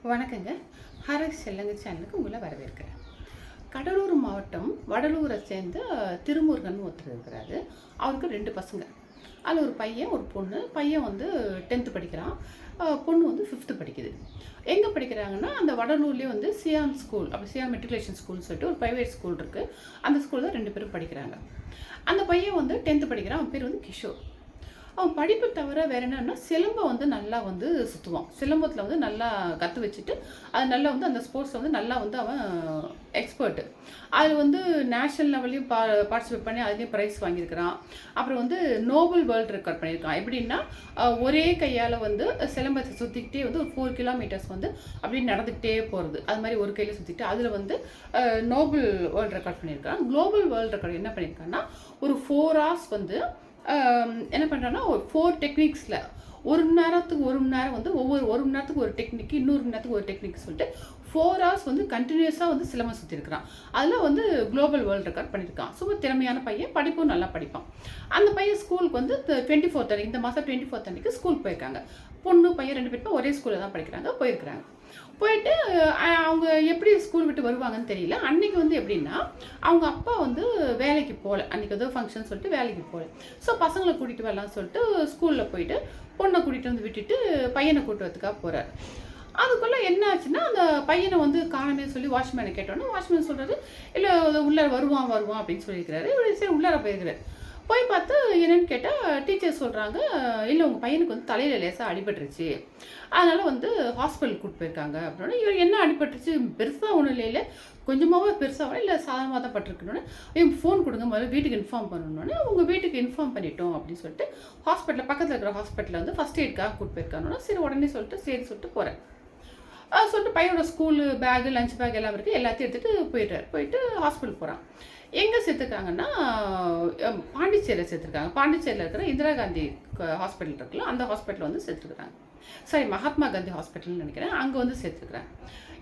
வணக்கங்க. ஹாரஸ் செல்லங்க சேனலுக்கு உங்களை வரவேற்கிறேன். கடலூர் மாவட்டம் வடலூரை சேர்ந்த திருமுருகன் ஒருத்தர் இருக்கிறாரு. அவருக்கு 2 பசங்க. அதில் ஒரு பையன், ஒரு பொண்ணு. பையன் வந்து 10th படிக்கிறான். பொண்ணு வந்து 5th படிக்குது. எங்கே படிக்கிறாங்கன்னா, அந்த வடலூர்லேயே வந்து சியாம் ஸ்கூல், அப்படி சியாம் மெட்ரிகுலேஷன் ஸ்கூல்னு சொல்லிட்டு ஒரு பிரைவேட் ஸ்கூல் இருக்குது. அந்த ஸ்கூலில் தான் 2 பேரும் படிக்கிறாங்க. அந்த பையன் வந்து 10th படிக்கிறான். அவன் பேர் வந்து கிஷோர். அவன் படிப்பு தவிர வேறு என்னன்னா, சிலம்பம் வந்து நல்லா வந்து சுற்றுவான். சிலம்பத்தில் வந்து நல்லா கற்று வச்சுட்டு, அது நல்லா வந்து அந்த ஸ்போர்ட்ஸில் வந்து நல்லா வந்து அவன் எக்ஸ்பர்ட்டு. அதில் வந்து நேஷ்னல் லெவல்லையும் பார்ட்டிசிபேட் பண்ணி அதுலேயும் ப்ரைஸ் வாங்கியிருக்கிறான். அப்புறம் வந்து நோபல் வேர்ல்டு ரெக்கார்ட் பண்ணியிருக்கான். எப்படின்னா, ஒரே கையால் வந்து சிலம்பத்தை சுற்றிக்கிட்டே வந்து ஒரு 4 கிலோமீட்டர்ஸ் வந்து அப்படியே நடந்துக்கிட்டே போகிறது. அது மாதிரி ஒரு கையில் சுற்றிட்டு அதில் வந்து நோபல் வேர்ல்டு ரெக்கார்ட் பண்ணியிருக்கான். குளோபல் வேர்ல்டு ரெக்கார்ட் என்ன பண்ணியிருக்கான்னா, ஒரு 4 hours வந்து என்ன பண்ணுறான்னா, ஒரு 4 டெக்னிக்ஸில் ஒரு மணி நேரத்துக்கு ஒரு மணி நேரம் வந்து ஒரு மணி நேரத்துக்கு ஒரு டெக்னிக்கு, இன்னொரு மணி நேரத்துக்கு ஒரு டெக்னிக் சொல்லிட்டு 4 hours வந்து கண்டினியூஸாக வந்து சிலம்பம் சுற்றிருக்கிறான். அதில் வந்து குளோபல் வேர்ல்டு ரெக்கார்ட் பண்ணியிருக்கான். ரொம்ப திறமையான பையன், படிப்பும் நல்லா படிப்பான். அந்த பையன் ஸ்கூலுக்கு வந்து 24th அன்னைக்கு, இந்த மாதம் 24th அன்னைக்கு ஸ்கூலுக்கு போயிருக்காங்க. பொண்ணு பையன் 2 பேருமே ஒரே ஸ்கூலில் தான் படிக்கிறாங்க. போயிருக்கிறாங்க. போயிட்டு அவங்க எப்படி ஸ்கூல் விட்டு வருவாங்கன்னு தெரியல. அன்றைக்கி வந்து எப்படின்னா, அவங்க அப்பா வந்து வேலைக்கு போகல. அன்றைக்கி ஏதோ ஃபங்க்ஷன் சொல்லிட்டு வேலைக்கு போகல. ஸோ பசங்களை கூட்டிகிட்டு வரலான்னு சொல்லிட்டு ஸ்கூலில் போயிட்டு பொண்ணை கூட்டிகிட்டு வந்து விட்டுட்டு பையனை கூட்டு வரதுக்காக போகிறார். அதுக்குள்ளே என்ன ஆச்சுன்னா, அந்த பையனை வந்து காணமே சொல்லி வாட்ச்மேனை கேட்டோன்னே, வாட்ச்மேன் சொல்கிறாரு, இல்லை உள்ளே வருவான் அப்படின்னு சொல்லியிருக்கிறாரு. இவர் சரி உள்ளார போயிருக்கிறார். போய் பார்த்து என்னன்னு கேட்டால், டீச்சர் சொல்கிறாங்க, இல்லை உங்கள் பையனுக்கு வந்து தலையில் லேசாக அடிபட்டுருச்சு, அதனால் வந்து ஹாஸ்பிட்டல் கூப்பிட்டு போயிருக்காங்க அப்படின்னா, இவர் என்ன அடிபட்டுருச்சு, பெருசாக ஒன்றும் இல்லை, கொஞ்சமாகவே பெருசாக இல்லை சாதாரணமாக தான் பட்டிருக்கணுன்னு, இவங்க ஃபோன் கொடுங்க, முதல்ல வீட்டுக்கு இன்ஃபார்ம் பண்ணணுன்னே, உங்கள் வீட்டுக்கு இன்ஃபார்ம் பண்ணிட்டோம் அப்படின்னு சொல்லிட்டு ஹாஸ்பிட்டலில் பக்கத்தில் இருக்கிற ஹாஸ்பிட்டலில் வந்து ஃபஸ்ட் எய்டுக்காக கூப்பிட்டு போயிருக்காங்கன்னா, சரி உடனே சொல்லிட்டு சரி சொல்லிட்டு போகிறேன். சொல்லிட்டு பையனோட ஸ்கூலு பேகு, லஞ்ச் பேக் எல்லாம் இருக்குது, எல்லாத்தையும் எடுத்துகிட்டு போயிட்டார். போயிட்டு ஹாஸ்பிட்டல் போகிறான். எங்கே சேர்த்துருக்காங்கன்னா, பாண்டிச்சேரியில் சேர்த்துருக்காங்க. பாண்டிச்சேரியில் இருக்கிற இந்திரா காந்தி ஹாஸ்பிட்டல் இருக்குல்ல, அந்த ஹாஸ்பிட்டலில் வந்து சேர்த்துருக்குறாங்க. சாரி, மகாத்மா காந்தி ஹாஸ்பிட்டல்னு நினைக்கிறேன். அங்கே வந்து சேர்த்துருக்குறாங்க.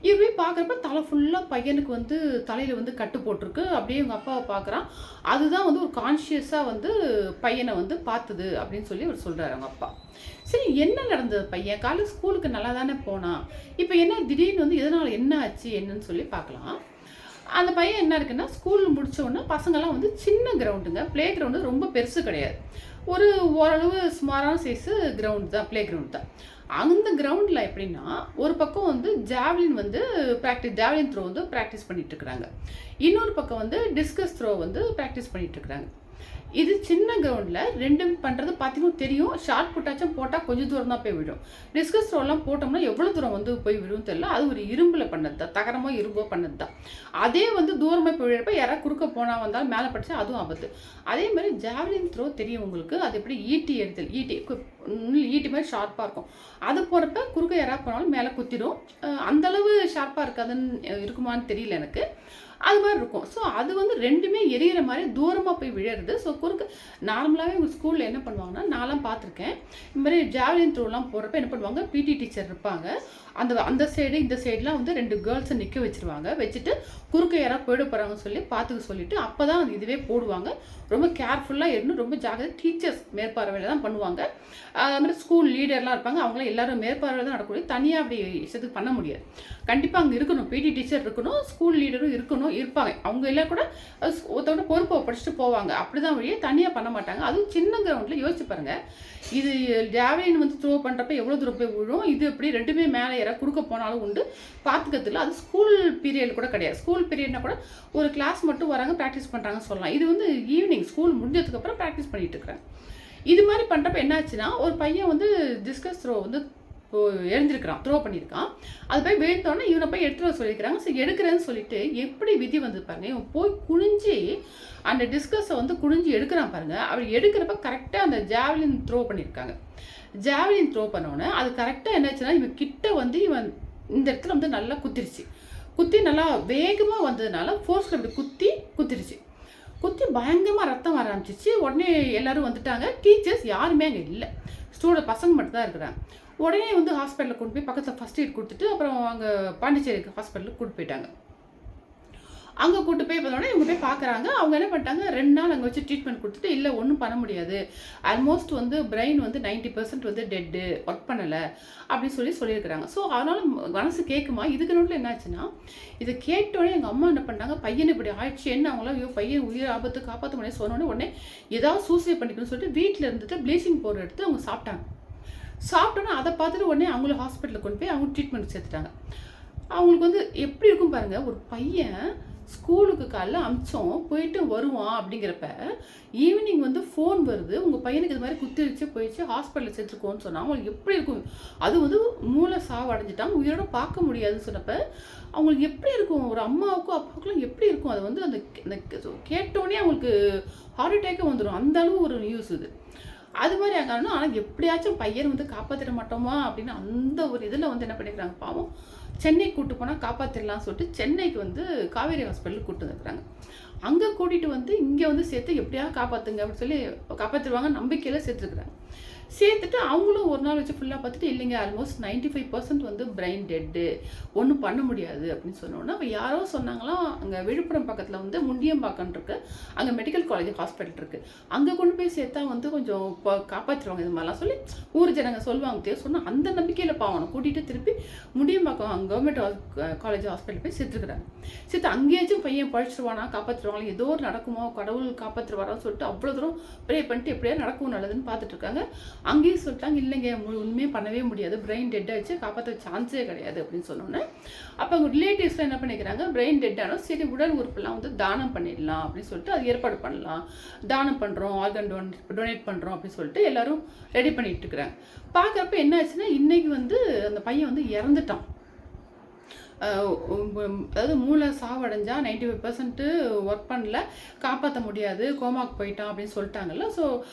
இவர் போய் பார்க்குறப்ப தலை ஃபுல்லாக பையனுக்கு வந்து தலையில் வந்து கட்டு போட்டிருக்கு. அப்படியே எங்கள் அப்பாவை பார்க்குறான். அதுதான் வந்து ஒரு கான்ஷியஸாக வந்து பையனை வந்து பார்த்தது அப்படின்னு சொல்லி அவர் சொல்கிறார் அவங்க அப்பா. சரி, என்ன நடந்தது, பையன் காலையில் ஸ்கூலுக்கு நல்லா தானே போனான், இப்போ என்ன திடீர்னு வந்து எதனால் என்ன ஆச்சு என்னன்னு சொல்லி பார்க்கலாம். அந்த பையன் என்ன இருக்குன்னா, ஸ்கூல் முடித்தோடனே பசங்கள்லாம் வந்து சின்ன கிரவுண்டுங்க, ப்ளே கிரவுண்டு ரொம்ப பெருசு கிடையாது, ஒரு ஓரளவு சுமாரான சைஸு கிரவுண்ட் தான், ப்ளே கிரவுண்ட் தான். அந்த கிரவுண்டில் எப்படின்னா, ஒரு பக்கம் வந்து ஜாவ்லின் த்ரோ வந்து ப்ராக்டிஸ் பண்ணிகிட்ருக்குறாங்க, இன்னொரு பக்கம் வந்து டிஸ்கஸ் த்ரோ வந்து ப்ராக்டிஸ் பண்ணிகிட்ருக்குறாங்க. இது சின்ன கிரவுண்டில் ரெண்டும் பண்ணுறது பார்த்தீங்கன்னா தெரியும். ஷார்ட் புட்டாச்சும் போட்டால் கொஞ்சம் தூரம் தான் போய் விடும். டிஸ்கஸ் த்ரோலாம் போட்டோம்னா எவ்வளோ தூரம் வந்து போய் விடும் தெரியல. அது ஒரு இரும்பில் பண்ணது தான், தகரமோ இரும்போ பண்ணது தான். அதே வந்து தூரமாக போய் விடுறப்ப யாராவது குறுக்க போனால் வந்தாலும் மேலே படித்தா அதுவும் ஆபத்து. அதே மாதிரி ஜாவ்லின் த்ரோ தெரியும் உங்களுக்கு, அது எப்படி ஈட்டி மாதிரி ஷார்ப்பாக இருக்கும். அது போகிறப்ப குறுக்க யாராவது போனாலும் மேலே குத்திடும். அந்தளவு ஷார்ப்பாக இருக்குமான்னு தெரியல எனக்கு. அது மாதிரி இருக்கும். ஸோ அது வந்து ரெண்டுமே எரியிற மாதிரி தூரமாக போய் விழுறது. ஸோ குறுக்கு நார்மலாகவே உங்கள் ஸ்கூலில் என்ன பண்ணுவாங்கன்னா, நான்லாம் பார்த்துருக்கேன், இந்த மாதிரி ஜாவ்லின் த்ரோலாம் போகிறப்ப என்ன பண்ணுவாங்க, பிடி டீச்சர் இருப்பாங்க, அந்த சைடு இந்த சைடெலாம் வந்து 2 கேர்ள்ஸை நிற்க வச்சுருவாங்க. வச்சுட்டு குறுக்க யாராவது போயிட போகிறாங்கன்னு சொல்லி பார்த்துக்க சொல்லிவிட்டு அப்போ தான் அந்த இதுவே போடுவாங்க. ரொம்ப கேர்ஃபுல்லாக இருக்கணும், ரொம்ப ஜாகிரதை. டீச்சர்ஸ் மேற்பார்வையில் தான் பண்ணுவாங்க. அது மாதிரி ஸ்கூல் லீடர்லாம் இருப்பாங்க, அவங்களாம் எல்லோரும் மேற்பார்வையில் தான் நடக்கக்கூடிய, தனியாக அப்படி இஷ்டத்துக்கு பண்ண முடியாது. கண்டிப்பாக அங்கே இருக்கணும், பிடி டீச்சர் இருக்கணும், ஸ்கூல் லீடரும் இருப்பாங்க. அவங்க எல்லாம் கூட ஒருத்தவங்க பொறுப்பை படிச்சுட்டு போவாங்க. அப்படி தான் வழியே தனியாக பண்ண மாட்டாங்க. அதுவும் சின்ன கிரவுண்டில் யோசிச்சு பாருங்கள். இது ஜாவ்லின் வந்து த்ரோ பண்ணுறப்ப எவ்வளோ தூரம் போய் விழும், இது எப்படி ரெண்டுமே மேலே யாராவது குறுக்க போனாலும் உண்டு, பார்த்துக்கிறதுல. அது ஸ்கூல் பீரியட் கூட கிடையாது. ஸ்கூல் பீரியட்னா கூட ஒரு கிளாஸ் மட்டும் வராங்க, ப்ராக்டிஸ் பண்ணுறாங்கன்னு சொல்லலாம். இது வந்து ஈவினிங் ஸ்கூல் முடிஞ்சதுக்கப்புறம் ப்ராக்டிஸ் பண்ணிகிட்டு இருக்கிறேன். இது மாதிரி பண்ணுறப்ப என்னாச்சுன்னா, ஒரு பையன் வந்து டிஸ்கஸ் த்ரோ வந்து எழுந்திருக்கிறான், த்ரோ பண்ணியிருக்கான். அது போய் விழுந்தோடனே இவனை போய் எடுத்துகிட்டு வர சொல்லியிருக்கிறாங்க. சரி எடுக்கிறேன்னு சொல்லிட்டு எப்படி விதி வந்து பாருங்க, இவன் போய் குனிஞ்சு அந்த டிஸ்கஸை வந்து குனிஞ்சு எடுக்கிறான் பாருங்க. அவர் எடுக்கிறப்ப கரெக்டாக அந்த ஜாவ்லின் த்ரோ பண்ணியிருக்காங்க. ஜாவ்லின் த்ரோ பண்ணோன்னே அது கரெக்டாக என்னாச்சுன்னா, இவன் கிட்ட வந்து இவன் இந்த இடத்துல வந்து நல்லா குத்தி நல்லா வேகமாக வந்ததுனால ஃபோர்ஸில் இப்படி குத்தி பயங்கரமாக ரத்தம் வர ஆரம்பிச்சிச்சு. உடனே எல்லோரும் வந்துட்டாங்க. டீச்சர்ஸ் யாருமே அங்கே இல்லை, பசங்க மட்டும் தான் இருக்கிறாங்க. உடனே வந்து ஹாஸ்பிட்டலில் கொண்டு போய் பக்கத்தில் ஃபஸ்ட் எய்ட் கொடுத்துட்டு அப்புறம் அங்கே பாண்டிச்சேரி ஹாஸ்பிட்டலுக்கு கூப்பிட்டு போயிட்டாங்க. அங்கே கூட்டு போய் பார்த்தோன்னா இவங்க போய் பார்க்குறாங்க. அவங்க என்ன பண்ணிட்டாங்க, 2 நாள் அங்கே வச்சு ட்ரீட்மெண்ட் கொடுத்துட்டு, இல்லை ஒன்றும் பண்ண முடியாது, ஆல்மோஸ்ட் வந்து பிரெயின் வந்து 90% வந்து டெட்டு, ஒர்க் பண்ணலை அப்படின்னு சொல்லியிருக்கிறாங்க. ஸோ அதனால் மனசு கேட்குமா. இதுக்கு நோட்டில் என்னாச்சுன்னா, இதை கேட்டோடனே எங்கள் அம்மா என்ன பண்ணாங்க, பையன் இப்படி ஆயிடுச்சு என்ன அவங்களாம், ஐயோ பையன் உயிர் ஆபத்து காப்பாற்ற முடியாது உடனே ஏதாவது சூசைட் பண்ணிக்கணும்னு சொல்லிட்டு வீட்டில் இருந்துட்டு ப்ளீச்சிங் பவுடர் எடுத்து அவங்க சாப்பிட்டோன்னா அதை பார்த்துட்டு உடனே அவங்களும் ஹாஸ்பிட்டலுக்கு கொண்டு போய் அவங்க ட்ரீட்மெண்ட் சேர்த்துட்டாங்க. அவங்களுக்கு வந்து எப்படி இருக்கும் பாருங்கள், ஒரு பையன் ஸ்கூலுக்கு காலைல அமிச்சோம் போயிட்டு வருவான் அப்படிங்கிறப்ப ஈவினிங் வந்து ஃபோன் வருது, உங்கள் பையனுக்கு இது மாதிரி குத்திருச்சு போயிடுச்சு ஹாஸ்பிட்டலில் சேர்த்துருக்கோன்னு சொன்னால் அவங்களுக்கு எப்படி இருக்கும். அது வந்து மூளை சாவு அடைஞ்சிட்டாங்க, உயிரோட பார்க்க முடியாதுன்னு சொன்னப்போ அவங்களுக்கு எப்படி இருக்கும், ஒரு அம்மாவுக்கும் அப்பாவுக்குலாம் எப்படி இருக்கும். அது வந்து அந்த கேட்டோடனே அவங்களுக்கு ஹார்ட் அட்டாக்கே வந்துடும், அந்த அளவு ஒரு நியூஸ் இது. அது மாதிரி ஆகணும். ஆனால் எப்படியாச்சும் பையன் வந்து காப்பாற்றிட மாட்டோமா அப்படின்னு அந்த ஒரு இதில் வந்து என்ன பண்ணிக்கிறாங்க பாவம், சென்னை கூட்டு போனால் காப்பாற்றிடலாம் சொல்லிட்டு சென்னைக்கு வந்து காவேரி ஹாஸ்பிட்டலுக்கு கூப்பிட்டு வந்துருக்குறாங்க. அங்கே கூட்டிகிட்டு வந்து இங்கே வந்து சேர்த்து எப்படியாவது காப்பாற்றுங்க அப்படின்னு சொல்லி காப்பாற்றிடுவாங்க நம்பிக்கையில் சேர்த்துருக்குறாங்க. சேர்த்துட்டு அவங்களும் ஒரு நாள் வச்சு ஃபுல்லாக பார்த்துட்டு, இல்லைங்க ஆல்மோஸ்ட் 95% வந்து பிரெயின் டெட்டு, ஒன்றும் பண்ண முடியாது அப்படின்னு சொன்னோன்னா, அப்போ யாரோ சொன்னாங்களாம் அங்கே விழுப்புரம் பக்கத்தில் வந்து முண்டியம்பாக்கம் இருக்குது, அங்கே மெடிக்கல் காலேஜ் ஹாஸ்பிட்டல் இருக்குது, அங்கே கொண்டு போய் சேர்த்தா வந்து கொஞ்சம் காப்பாற்றிடுவாங்க இது மாதிரிலாம் சொல்லி ஊர் ஜனங்க சொல்லுவாங்க சொன்னால் அந்த நம்பிக்கையில் பாவணும் கூட்டிகிட்டு திருப்பி முண்டியம்பாக்கம் கவர்மெண்ட் காலேஜ் ஹாஸ்பிட்டல் போய் சேர்த்துருக்குறாங்க. சேர்த்து அங்கேயாச்சும் பையன் பழிச்சிருவானா, காப்பாற்றிடுவாங்களா, ஏதோ ஒரு நடக்குமோ, கடவுள் காப்பாற்றிடுவாரான்னு சொல்லிட்டு அவ்வளோ தூரம் ப்ரே பண்ணிட்டு எப்படியா நடக்கும் நல்லதுன்னு பார்த்துட்டு இருக்காங்க. அங்கேயும் சொல்லிட்டாங்க, இல்லைங்க உண்மையே பண்ணவே முடியாது, பிரெயின் டெட் ஆகிடுச்சு, காப்பாற்ற சான்ஸே கிடையாது அப்படின்னு சொன்னோன்னே அப்போ அவங்க ரிலேட்டிவ்ஸ்லாம் என்ன பண்ணிக்கிறாங்க, பிரெயின் டெட் ஆனால் சரி உடல் உறுப்புலாம் வந்து தானம் பண்ணிடலாம் அப்படின்னு சொல்லிட்டு அது ஏற்பாடு பண்ணலாம், தானம் பண்ணுறோம், ஆர்கன் டொனேட் பண்ணுறோம் அப்படின்னு சொல்லிட்டு எல்லாரும் ரெடி பண்ணிட்டு இருக்கிறாங்க. பார்க்குறப்ப என்ன ஆச்சுன்னா, இன்னைக்கு வந்து அந்த பையன் வந்து இறந்துட்டான். அதாவது மூளை சாவடைஞ்சா 95% ஒர்க் பண்ணல, காப்பாற்ற முடியாது, கோமாக்கு போயிட்டான் அப்படின்னு சொல்லிட்டாங்கல்ல. ஸோ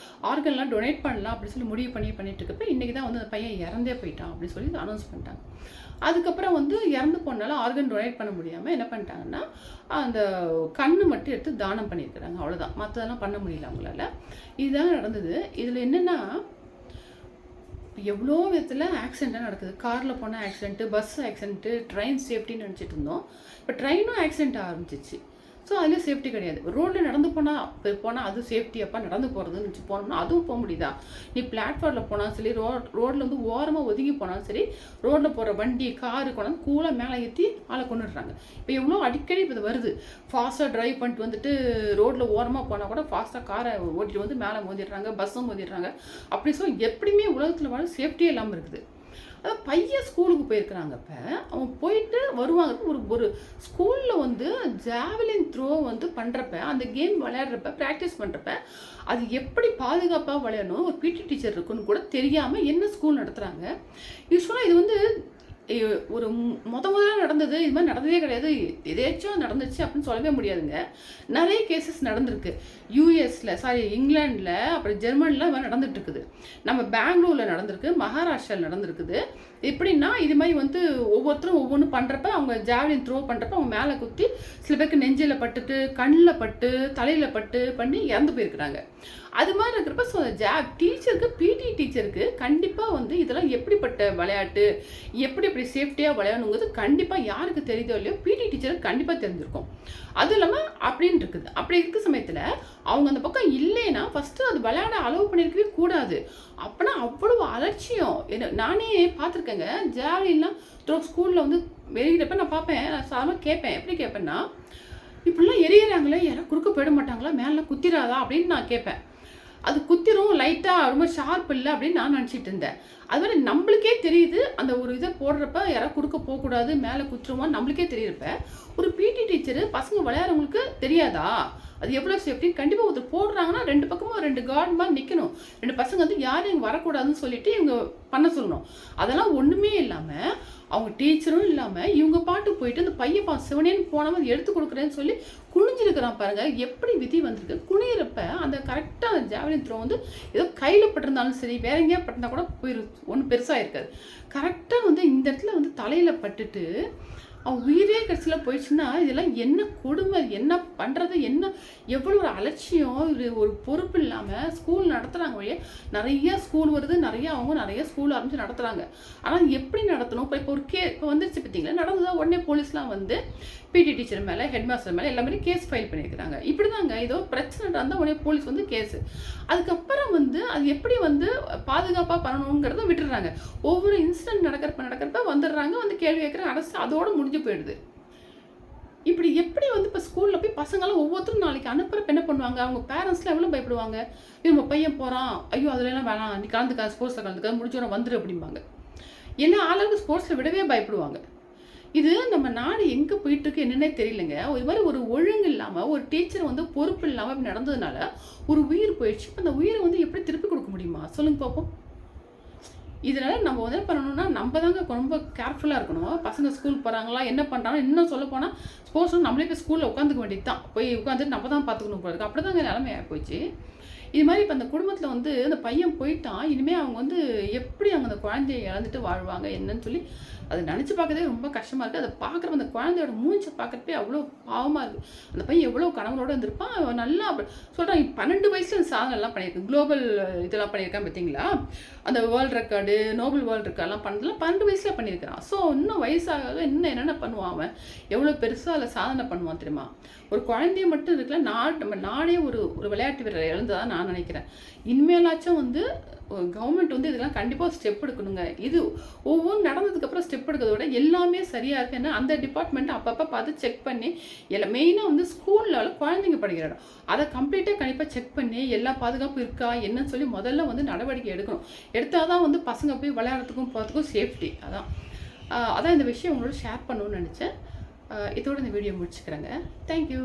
ஆர்கன்லாம் டொனேட் பண்ணலாம் அப்படின்னு சொல்லி முடிவு பண்ணிட்டு இருக்கப்ப இன்றைக்கி தான் வந்து அந்த பையன் இறந்தே போயிட்டான் அப்படின்னு சொல்லி அனௌன்ஸ் பண்ணிட்டாங்க. அதுக்கப்புறம் வந்து இறந்து போனால ஆர்கன் டொனேட் பண்ண முடியாமல் என்ன பண்ணிட்டாங்கன்னா, அந்த கண்ணு மட்டும் எடுத்து தானம் பண்ணியிருக்கிறாங்க, அவ்வளோதான். மற்றதெல்லாம் பண்ண முடியல அவங்களால. இதுதான் நடந்தது. இதில் என்னென்னா, எவ்வளோ விதத்தில் ஆக்சிடெண்ட்டாக நடக்குது. காரில் போனால் ஆக்சிடென்ட்டு, பஸ் ஆக்சிடென்ட்டு, ட்ரெயின் சேஃப்டின்னு நினச்சிட்டு இருந்தோம். இப்போ ட்ரெயினும் ஆக்சிடென்ட் ஆரம்பிச்சிச்சு. ஸோ அதுலேயும் சேஃப்டி கிடையாது. ரோட்டில் நடந்து போனால் அது சேஃப்டி, அப்போ நடந்து போகிறதுன்னு நினச்சி போனோம்னா அதுவும் போக முடியுதா. நீ பிளாட்ஃபார்மில் போனாலும் சரி, ரோட்டில் வந்து ஓரமாக ஒதுங்கி போனாலும் சரி, ரோட்டில் போகிற வண்டி காரு கொண்டாந்து கூலாக மேலே ஏற்றி ஆளை கொண்டுடுறாங்க. இப்போ எவ்வளோ அடிக்கடி இப்போ இது வருது. ஃபாஸ்ட்டாக ட்ரைவ் பண்ணிட்டு வந்துட்டு ரோட்டில் ஓரமாக போனால் கூட ஃபாஸ்ட்டாக காரை ஓட்டிட்டு வந்து மேலே மோதிடுறாங்க, பஸ்ஸும் மோதிடுறாங்க. அப்படி எப்படியுமே உலகத்தில் வாழ சேஃப்டியே இல்லாமல் இருக்குது. அதாவது பையன் ஸ்கூலுக்கு போயிருக்கிறாங்க. இப்போ அவன் போயிட்டு வருவாங்க. ஒரு ஸ்கூலில் வந்து ஜாவலின் த்ரோ வந்து பண்ணுறப்ப, அந்த கேம் விளையாடுறப்ப, ப்ராக்டிஸ் பண்ணுறப்ப அது எப்படி பாதுகாப்பாக விளையாடணும், ஒரு பிடி டீச்சர் இருக்குன்னு கூட தெரியாமல் என்ன ஸ்கூல் நடத்துகிறாங்க. யூஸ்வலாக இது வந்து ஒரு முதல்ல நடந்தது, இது மாதிரி நடந்ததே கிடையாது, எதாச்சும் நடந்துச்சு அப்படின்னு சொல்லவே முடியாதுங்க. நிறைய கேசஸ் நடந்திருக்கு. இங்கிலாண்டில், அப்புறம் ஜெர்மனியில் இது மாதிரி நடந்துட்டு இருக்குது. நம்ம பெங்களூரில் நடந்திருக்கு, மகாராஷ்டிராவில் நடந்திருக்குது. எப்படின்னா இது மாதிரி வந்து ஒவ்வொருத்தரும் ஒவ்வொன்று பண்ணுறப்ப, அவங்க ஜாவலின் த்ரோ பண்ணுறப்ப அவங்க மேலே குத்தி சில பேருக்கு நெஞ்சில் பட்டுட்டு, கண்ணில் பட்டு, தலையில் பட்டு பண்ணி இறந்து போயிருக்கிறாங்க. அது மாதிரி இருக்கிறப்ப ஸோ டீச்சருக்கு, பிடி டீச்சருக்கு கண்டிப்பாக வந்து இதெல்லாம் எப்படிப்பட்ட விளையாட்டு, எப்படி சேஃப்டியாக விளையாடணுங்கிறது கண்டிப்பாக யாருக்கு தெரியுதோ இல்லையோ பிடி டீச்சருக்கு கண்டிப்பாக தெரிஞ்சிருக்கும். அதுவும் இல்லாமல் அப்படின்னு இருக்குது. அப்படி இருக்க சமயத்தில் அவங்க அந்த பக்கம் இல்லைன்னா ஃபஸ்ட்டு அது விளையாட அலோவ் பண்ணியிருக்கவே கூடாது. அப்போனா அவ்வளோ அலட்சியம். நானே பார்த்துருக்கேங்க, ஜாலிலாம் ஸ்கூலில் வந்து வெளியிடப்ப நான் பார்ப்பேன், நான் சாதாரணமாக கேட்பேன். எப்படி கேட்பேன்னா, இப்படிலாம் எரியறாங்களே, யாரும் குறுக்க போயிட மாட்டாங்களா, மேலே குத்திராதா அப்படின்னு நான் கேட்பேன். அது குத்திரும், லைட்டாக ரொம்ப ஷார்ப் இல்லை அப்படின்னு நான் நினச்சிட்டு இருந்தேன். அது மாதிரி நம்மளுக்கே தெரியுது, அந்த ஒரு இதை போடுறப்ப யாராவது குறுக்க போகக்கூடாது, மேலே குத்துருவான்னு நம்மளுக்கே தெரியுறப்ப ஒரு பிடி டீச்சரு பசங்க விளையாடுறவங்களுக்கு தெரியாதா அது எவ்வளோ சேஃப்டி. கண்டிப்பாக ஒருத்தர் போடுறாங்கன்னா 2 பக்கமும் 2 கார்டு மாதிரி நிற்கணும். 2 பசங்க வந்து யாரும் இங்கே வரக்கூடாதுன்னு சொல்லிட்டு இவங்க பண்ண சொல்லணும். அதெல்லாம் ஒன்றுமே இல்லாமல், அவங்க டீச்சரும் இல்லாமல் இவங்க பாட்டு போயிட்டு அந்த பையன் சிவனேன்னு போனவன் எடுத்து கொடுக்குறேன்னு சொல்லி குனிஞ்சிருக்கிறான் பாருங்க. எப்படி விதி வந்திருக்கு. குனியிறப்ப அந்த கரெக்டாக அந்த ஜாவலின் த்ரோ வந்து ஏதோ கையில் பட்டிருந்தாலும் சரி, வேற எங்கேயா பட்டிருந்தா கூட ஒன்றும் பெருசாக இருக்காது. கரெக்டாக வந்து இந்த இடத்துல வந்து தலையில் பட்டுட்டு அவன் உயிரே கடைசியில் போயிடுச்சுன்னா இதெல்லாம் என்ன கொடுமை, என்ன பண்ணுறது, என்ன எவ்வளோ ஒரு அலட்சியம், ஒரு பொறுப்பு இல்லாமல் ஸ்கூல் நடத்துகிறாங்க வழியே. நிறைய ஸ்கூல் வருது, அவங்க நிறைய ஸ்கூல் ஆரம்பித்து நடத்துகிறாங்க. ஆனால் எப்படி நடத்தணும்? இப்போ இப்போ வந்துருச்சு பார்த்தீங்களா, நடந்ததா உடனே போலீஸ்லாம் வந்து பிடி டீச்சர் மேலே, ஹெட் மாஸ்டர் மேலே எல்லாமே கேஸ் ஃபைல் பண்ணியிருக்கிறாங்க. இப்படி தாங்க ஏதோ பிரச்சனை இருந்தால் உடனே போலீஸ் வந்து கேஸு. அதுக்கப்புறம் வந்து அது எப்படி வந்து பாதுகாப்பாக பண்ணணுங்கிறத விட்டுடுறாங்க. ஒவ்வொரு இன்சிடென்ட் நடக்கிறப்ப வந்துடுறாங்க, வந்து கேள்வி கேட்குறாங்க, அரசு அதோடு முடிஞ்சு போயிடுது. இப்படி எப்படி வந்து இப்போ ஸ்கூலில் போய் பசங்களாம் ஒவ்வொருத்தரும் நாளைக்கு அனுப்புறப்ப என்ன பண்ணுவாங்க? அவங்க பேரண்ட்ஸ்லாம் எவ்வளோ பயப்படுவாங்க. நம்ம பையன் போகிறான், ஐயோ அதுலலாம் வேணாம், நீ கலந்துக்க, ஸ்போர்ட்ஸில் கலந்துக்க, முடிச்சோட வந்துடு அப்படிம்பாங்க. எல்லா ஆளுக்கும் ஸ்போர்ட்ஸில் விடவே பயப்படுவாங்க. இது நம்ம நாடு எங்கே போயிட்டுருக்கு என்னன்னே தெரியலங்க. இது மாதிரி ஒரு ஒழுங்கு இல்லாமல், ஒரு டீச்சர் வந்து பொறுப்பு இல்லாமல் இப்படி நடந்ததுனால ஒரு உயிர் போயிடுச்சு. அந்த உயிரை வந்து எப்படி திருப்பி கொடுக்க முடியுமா? சொல்லுங்க பார்ப்போம். இதனால் நம்ம என்ன பண்ணணும்னா, நம்ம தாங்க ரொம்ப கேர்ஃபுல்லாக இருக்கணும். பசங்க ஸ்கூல் போகிறாங்களா, என்ன பண்ணுறாங்க, இன்னும் சொல்ல போனால் ஸ்போர்ட்ஸ் நம்மளே போய் ஸ்கூலில் உட்காந்துக்க வேண்டியது தான். போய் உட்காந்துட்டு நம்ம தான் பார்த்துக்கணும் போல இருக்குது. அப்படி தாங்க நிலைமை ஆகிப்போச்சு. இது மாதிரி இப்போ அந்த குடும்பத்தில் வந்து அந்த பையன் போயிட்டான். இனிமேல் அவங்க வந்து எப்படி அவங்க அந்த குழந்தைய இழந்துட்டு வாழ்வாங்க என்னன்னு சொல்லி அதை நினச்சி பார்க்கறதே ரொம்ப கஷ்டமாக இருக்குது. அதை பார்க்குறப்ப அந்த குழந்தையோட மூஞ்சை பார்க்குறப்பே அவ்வளோ பாவமாக இருக்குது. அந்த பையன் எவ்வளோ கனவுகளோடு இருந்திருப்பான். அவன் நல்லா சொல்கிறான், 12 வயசில் அந்த சாதனைலாம் பண்ணியிருக்கேன். குளோபல் இதெல்லாம் பண்ணியிருக்கான் பார்த்தீங்களா, அந்த வேர்ல்டு ரெக்கார்டு, நோபல் வேர்ல்டு ரெக்கார்ட்லாம் பண்ணதெல்லாம் 12 வயசில் பண்ணியிருக்கிறான். ஸோ இன்னும் வயசாக இன்னும் என்னென்ன பண்ணுவான் அவன், எவ்வளோ பெருசாக அதில் சாதனை பண்ணுவான் தெரியுமா? ஒரு குழந்தைய மட்டும் இருக்குல்ல, நம்ம நாடே ஒரு விளையாட்டு வீரரை இழந்ததாக நான் நினைக்கிறேன். இனிமேலாச்சும் வந்து கவர்மெண்ட் வந்து இதெல்லாம் கண்டிப்பாக ஸ்டெப் எடுக்கணுங்க. இது ஒவ்வொன்றும் நடந்ததுக்கப்புறம் ஸ்டெப் எடுக்கிறத விட எல்லாமே சரியாக இருக்குது. ஏன்னா அந்த டிபார்ட்மெண்ட் அப்பப்போ பார்த்து செக் பண்ணி எல்லாம் மெயினாக வந்து ஸ்கூல் லெவலில் குழந்தைங்க படிக்கிற இடம் அதை கம்ப்ளீட்டாக கண்டிப்பாக செக் பண்ணி எல்லா பாதுகாப்பும் இருக்கா என்னன்னு சொல்லி முதல்ல வந்து நடவடிக்கை எடுக்கணும். எடுத்தால் தான் வந்து பசங்க போய் விளையாடுறதுக்கும் போகிறதுக்கும் சேஃப்டி. அதான் இந்த விஷயம் உங்களோட ஷேர் பண்ணணும்னு நினச்சேன். இதோட இந்த வீடியோ முடிச்சுக்கிறேங்க. தேங்க்யூ.